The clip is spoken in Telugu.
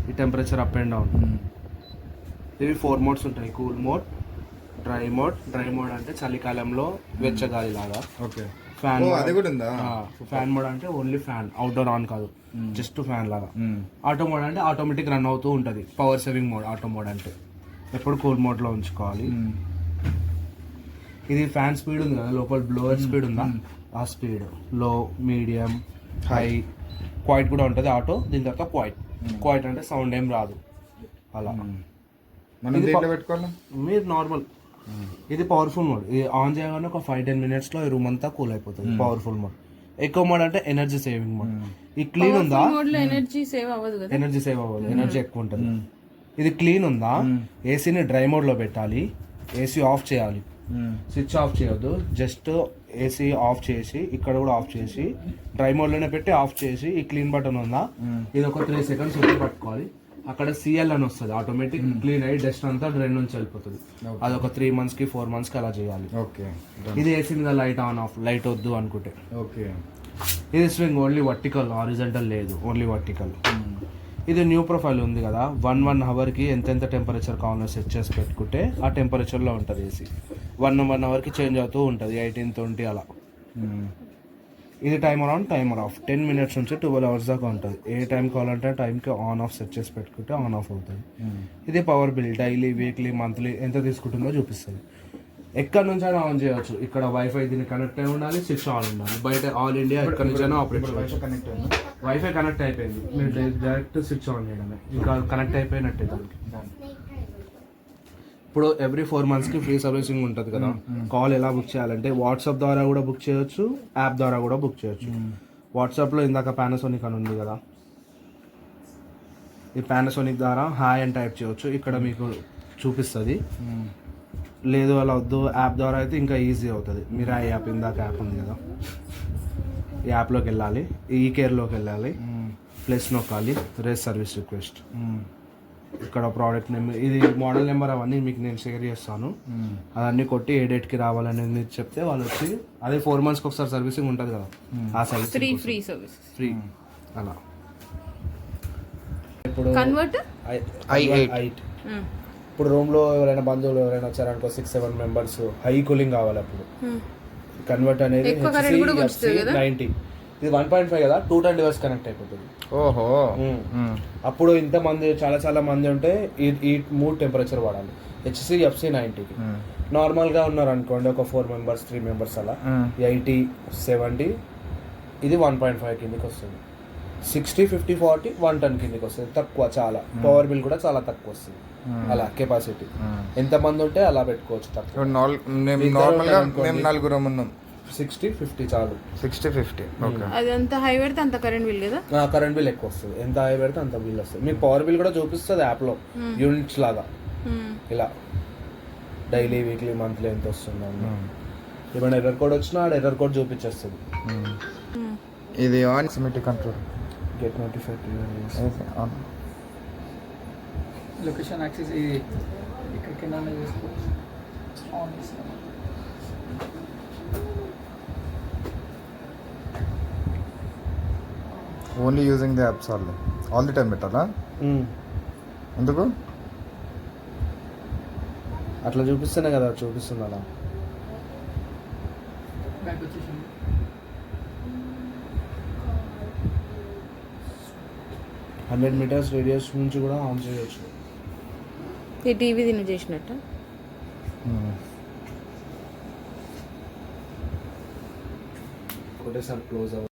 ఈ టెంపరేచర్ అప్ అండ్ డౌన్. ఇవి 4 మోడ్స్ ఉంటాయి, cool mode, dry mode. Dry mode అంటే చలికాలంలో వెచ్చగాలి లాగా. ఓకే. ఫ్యాన్ అది కూడా ఉందా? ఫ్యాన్ మోడ్ అంటే ఓన్లీ ఫ్యాన్, అవుట్డోర్ ఆన్ కాదు, జస్ట్ ఫ్యాన్ లాగా. ఆటో మోడ్ అంటే ఆటోమేటిక్ రన్ అవుతూ ఉంటుంది, power saving mode. Auto mode అంటే ఎప్పుడు కూల్ మోడ్లో ఉంచుకోవాలి. ఇది ఫ్యాన్ స్పీడ్ ఉంది కదా, లోపల బ్లోవర్ స్పీడ్ ఉందా, ఆ స్పీడ్ లో, మీడియం, హై, క్వైట్ కూడా ఉంటుంది ఆటో. దీని తర్వాత క్వైట్ అంటే సౌండ్ ఏం రాదు అలా. పెట్టుకోవాలి మీరు నార్మల్. ఇది పవర్ఫుల్ మోడ్. ఇది ఆన్ చేయగానే ఒక 5-10 minutesలో ఈ రూమ్ అంతా కూల్ అయిపోతుంది. Powerful mode. ఎక్కువ మోడ్ అంటే ఎనర్జీ సేవింగ్ మోడ్. ఈ క్లీన్ ఉందా, ఎనర్జీ సేవ్ అవ్వదు, ఎనర్జీ ఎక్కువ ఉంటుంది. ఇది క్లీన్ ఉందా, ఏసీని డ్రై మోడ్లో పెట్టాలి, ఏసీ ఆఫ్ చేయాలి, స్విచ్ ఆఫ్ చేయొద్దు. జస్ట్ ఏసీ ఆఫ్ చేసి, ఇక్కడ కూడా ఆఫ్ చేసి, డ్రై మోడ్లోనే పెట్టి ఆఫ్ చేసి, ఈ క్లీన్ బటన్ ఉందా, ఇది ఒక 3 seconds వచ్చి పట్టుకోవాలి. అక్కడ సిఎల్ అని వస్తుంది, ఆటోమేటిక్ క్లీన్ అయ్యి డస్ట్ అంతా డ్రైన్ నుంచి వెళ్ళిపోతుంది. అది ఒక 3 monthsకి 4 monthsకి అలా చేయాలి. ఓకే. ఇది ఏసీ మీద లైట్ ఆన్ ఆఫ్, లైట్ వద్దు అనుకుంటే. ఓకే. ఇది స్వింగ్ ఓన్లీ వర్టికల్, హారిజంటల్ లేదు, ఓన్లీ వర్టికల్. ఇది న్యూ ప్రొఫైల్ ఉంది కదా, 1 hourకి ఎంతెంత టెంపరేచర్ కావాలో సెట్ చేసి పెట్టుకుంటే ఆ టెంపరేచర్లో ఉంటుంది ఏసీ. 1 hourకి చేంజ్ అవుతూ ఉంటుంది, 18-20 అలా. ఇది timer on, timer of. 10 minutes నుంచి 12 hours దాకా ఉంటుంది. ఏ టైం కావాలంటే ఆ టైంకి ఆన్ ఆఫ్ సెట్ చేసి పెట్టుకుంటే ఆన్ ఆఫ్ అవుతుంది. ఇది power bill daily, weekly, monthly ఎంత తీసుకుంటుందో చూపిస్తుంది. ఎక్కడి నుంచి అయినా ఆన్ చేయవచ్చు. ఇక్కడ వైఫై దీన్ని కనెక్ట్ అయి ఉండాలి, స్విచ్ ఆన్ ఉండాలి. బయట ఆల్ ఇండియా ఎక్కడి నుంచి అయినా ఆపరేట్ చేయవచ్చు. వైఫై కనెక్ట్ అయిపోయింది, మీరు డైరెక్ట్ స్విచ్ ఆన్ చేయడమే, ఇంకా కనెక్ట్ అయిపోయినట్టే దానికి. ఇప్పుడు ఎవ్రీ 4 monthsకి ఫ్రీ సర్వీసింగ్ ఉంటుంది కదా. కాల్ ఎలా బుక్ చేయాలంటే వాట్సాప్ ద్వారా కూడా బుక్ చేయొచ్చు, యాప్ ద్వారా కూడా బుక్ చేయొచ్చు. వాట్సాప్లో ఇందాక పానాసోనిక్ అని ఉంది కదా, ఈ పానాసోనిక్ ద్వారా హాయ్ అని టైప్ చేయొచ్చు, ఇక్కడ మీకు చూపిస్తుంది. లేదు అలా వద్దు, యాప్ ద్వారా అయితే ఇంకా ఈజీ అవుతుంది. మీరు ఆ యాప్, ఇందాక యాప్ ఉంది కదా, ఈ యాప్లోకి వెళ్ళాలి, ఈ కేర్లోకి వెళ్ళాలి, ప్లస్ నొక్కాలి, రేస్ సర్వీస్ రిక్వెస్ట్. ఇక్కడ ప్రోడక్ట్ నేమ్, ఇది మోడల్ నెంబర్, అవన్నీ మీకు నేను షేర్ చేస్తాను. అవన్నీ కొట్టి ఏ డేట్కి రావాలనేది మీరు చెప్తే వాళ్ళు వచ్చి, అదే 4 monthsకి ఒకసారి సర్వీసింగ్ ఉంటుంది కదా, ఆ సర్వీస్ ఫ్రీ అలా. ఇప్పుడు కన్వర్ట్ i8. ఇప్పుడు రూమ్లో ఎవరైనా బంధువులు ఎవరైనా వచ్చారనుకో, 6-7 members, హై కూలింగ్ కావాలి. అప్పుడు కన్వర్ట్ అనేది 90. ఇది 1.5 కదా, 210 device కనెక్ట్ అయిపోతుంది. ఓహో. అప్పుడు ఇంతమంది, చాలా మంది ఉంటే ఈ 3 టెంపరేచర్ వాడాలి, HC FC 90కి. నార్మల్గా ఉన్నారు అనుకోండి, ఒక 4 members 3 members అలా, 80 70. ఇది 1.5 కిందకి వస్తుంది. 60 50 40 110 కిందకి వస్తుంది. తక్కువ, చాలా. పవర్ బిల్ కూడా చాలా తక్కువ వస్తుంది. అలా కెపాసిటీ ఎంతమంది ఉంటే అలా పెట్టుకోవచ్చు. తక్కువ. నార్మల్గా మేము 4 ఉన్నాం, 60 50 చాలు. 60 50. ఓకే. అది అంత హై పెడితే అంత కరెంట్ బిల్ కదా. కరెంట్ బిల్ ఎక్కువ వస్తుంది, ఎంత హై పెడితే అంత బిల్ వస్తుంది. మీకు పవర్ బిల్ కూడా చూపిస్తుంది యాప్లో, యూనిట్స్ లాగా. ఇలా డైలీ, వీక్లీ, మంత్లీ ఎంత వస్తుంది. ఏమైనా ఎర్రర్ కోడ్ వచ్చినా ఆ ఎర్రర్ కోడ్ చూపించేస్తుంది. ఇది on symmetric control, get notified on. Location access ఇది ఇక్కడికి చేసుకోవచ్చు. ఆన్ చేస్తాం. Only using the apps all the time పెట్టాలా? ఎందుకు అట్లా చూపిస్తేనే కదా చూపిస్తుంది అలా. బ్యాక్ వచ్చేసింది. 100 meters రేడియస్ నుంచి కూడా ఆన్ చేయొచ్చు. ఈ టీవీ దీన్ని చేసినట్ట ఒకటేసారి క్లోజ్ అవ్వాలి.